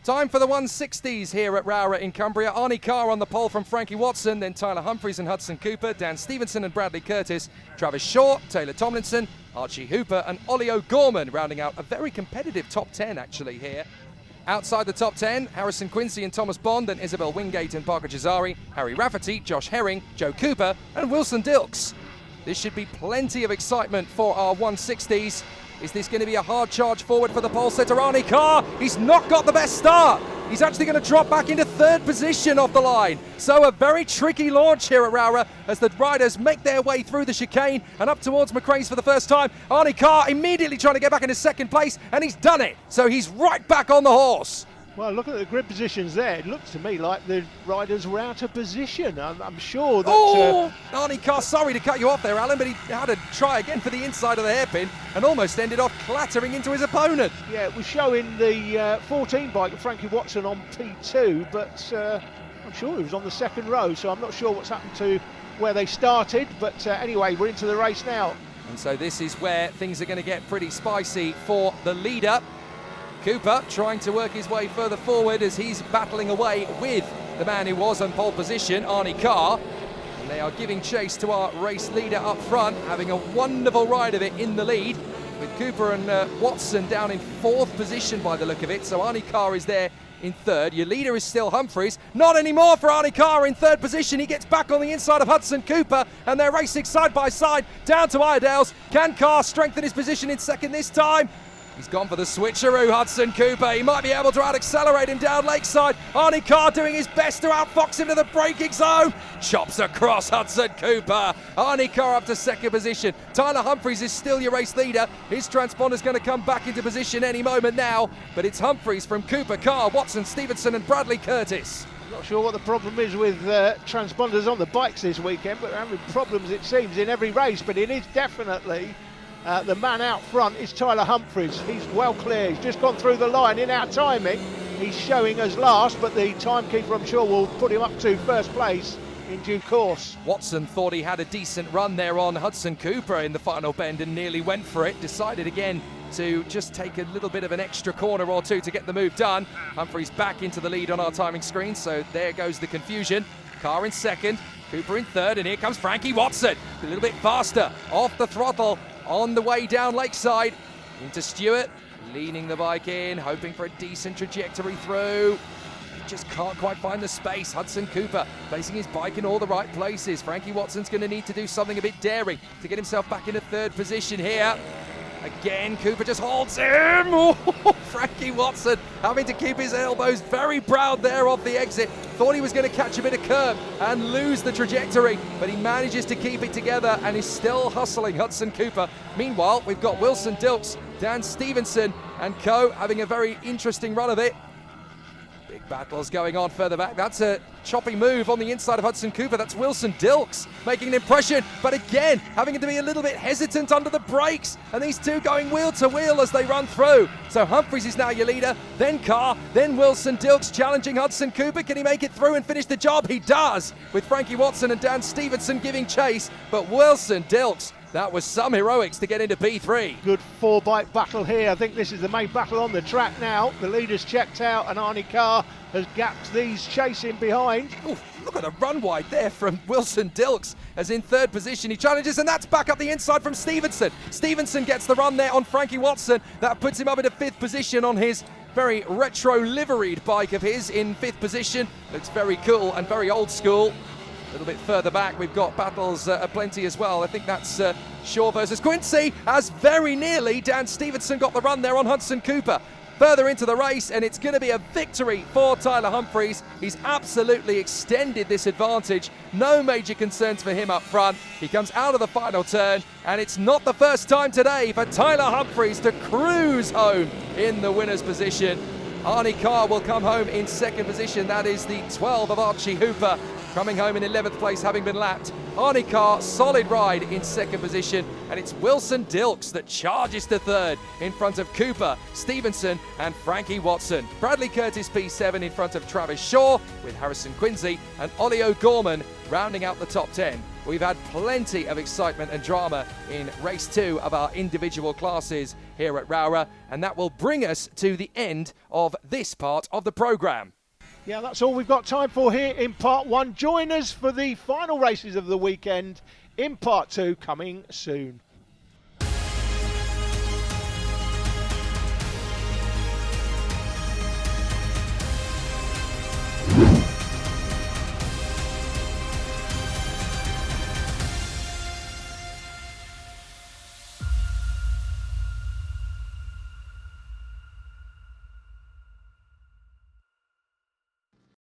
Time for the 160s here at Rowrah in Cumbria. Arnie Carr on the pole from Frankie Watson, then Tyler Humphries and Hudson Cooper, Dan Stevenson and Bradley Curtis, Travis Shaw, Taylor Tomlinson, Archie Hooper and Ollie O'Gorman, rounding out a very competitive top 10 actually here. Outside the top 10, Harrison Quincy and Thomas Bond, and Isabel Wingate and Parker Jazari, Harry Rafferty, Josh Herring, Joe Cooper and Wilson Dilks. This should be plenty of excitement for our 160s. Is this going to be a hard charge forward for the pole sitter Arnie Carr? He's not got the best start. He's actually going to drop back into third position off the line. So a very tricky launch here at Rowrah as the riders make their way through the chicane and up towards McRae's for the first time. Arnie Carr immediately trying to get back into second place, and he's done it. So he's right back on the horse. Well, looking at the grid positions there, it looks to me like the riders were out of position. I'm sure that... Arnie Carr, sorry to cut you off there, Alan, but he had to try again for the inside of the hairpin and almost ended off clattering into his opponent. Yeah, it was showing the 14 bike of Frankie Watson on P2, but I'm sure he was on the second row, so I'm not sure what's happened to where they started. But anyway, we're into the race now. And so this is where things are going to get pretty spicy for the leader. Cooper trying to work his way further forward as he's battling away with the man who was on pole position, Arnie Carr. And they are giving chase to our race leader up front, having a wonderful ride of it in the lead, with Cooper and Watson down in fourth position by the look of it. So Arnie Carr is there in third. Your leader is still Humphries. Not anymore for Arnie Carr in third position. He gets back on the inside of Hudson Cooper, and they're racing side by side down to Iredale's. Can Carr strengthen his position in second this time? He's gone for the switcheroo, Hudson Cooper. He might be able to out-accelerate him down Lakeside. Arnie Carr doing his best to outfox him to the braking zone. Chops across Hudson Cooper. Arnie Carr up to second position. Tyler Humphries is still your race leader. His transponder's going to come back into position any moment now. But it's Humphries from Cooper, Carr, Watson, Stevenson and Bradley Curtis. Not sure what the problem is with transponders on the bikes this weekend, but they're having problems, it seems, in every race. But it is definitely... the man out front is Tyler Humphries. He's well clear. He's just gone through the line in our timing. He's showing us last, but the timekeeper, I'm sure, will put him up to first place in due course. Watson thought he had a decent run there on Hudson Cooper in the final bend and nearly went for it. Decided again to just take a little bit of an extra corner or two to get the move done. Humphries back into the lead on our timing screen, so there goes the confusion. Carr in second, Cooper in third, and here comes Frankie Watson. A little bit faster, off the throttle, on the way down Lakeside, into Stewart, leaning the bike in, hoping for a decent trajectory through. He just can't quite find the space. Hudson Cooper placing his bike in all the right places. Frankie Watson's going to need to do something a bit daring to get himself back into third position here. Again, Cooper just holds him. Oh, Frankie Watson having to keep his elbows very proud there off the exit. Thought he was going to catch a bit of curb and lose the trajectory, but he manages to keep it together and is still hustling Hudson Cooper. Meanwhile, we've got Wilson Dilks, Dan Stevenson and co having a very interesting run of it. Big battles going on further back. That's a choppy move on the inside of Hudson Cooper. That's Wilson Dilks making an impression, but again having to be a little bit hesitant under the brakes, and these two going wheel to wheel as they run through. So Humphries is now your leader, then Carr, then Wilson Dilks challenging Hudson Cooper. Can he make it through and finish the job? He does, with Frankie Watson and Dan Stevenson giving chase, but Wilson Dilks, that was some heroics to get into P3. Good four-bike battle here. I think this is the main battle on the track now. The leader's checked out and Arnie Carr has gapped these chasing behind. Ooh, look at the run wide there from Wilson Dilks as in third position. He challenges, and that's back up the inside from Stevenson. Stevenson gets the run there on Frankie Watson. That puts him up into fifth position on his very retro liveried bike of his in fifth position. Looks very cool and very old school. A little bit further back, we've got battles aplenty as well. I think that's Shaw versus Quincy, as very nearly Dan Stevenson got the run there on Hudson Cooper. Further into the race, and it's going to be a victory for Tyler Humphries. He's absolutely extended this advantage. No major concerns for him up front. He comes out of the final turn, and it's not the first time today for Tyler Humphries to cruise home in the winner's position. Arnie Carr will come home in second position. That is the 12 of Archie Hooper, coming home in 11th place, having been lapped. Arnie Carr, solid ride in second position, and it's Wilson Dilks that charges to third in front of Cooper, Stevenson and Frankie Watson. Bradley Curtis P7 in front of Travis Shaw, with Harrison Quincy and Ollie O'Gorman rounding out the top 10. We've had plenty of excitement and drama in race 2 of our individual classes here at Rowrah, and that will bring us to the end of this part of the programme. Yeah, that's all we've got time for here in part 1. Join us for the final races of the weekend in part 2, coming soon.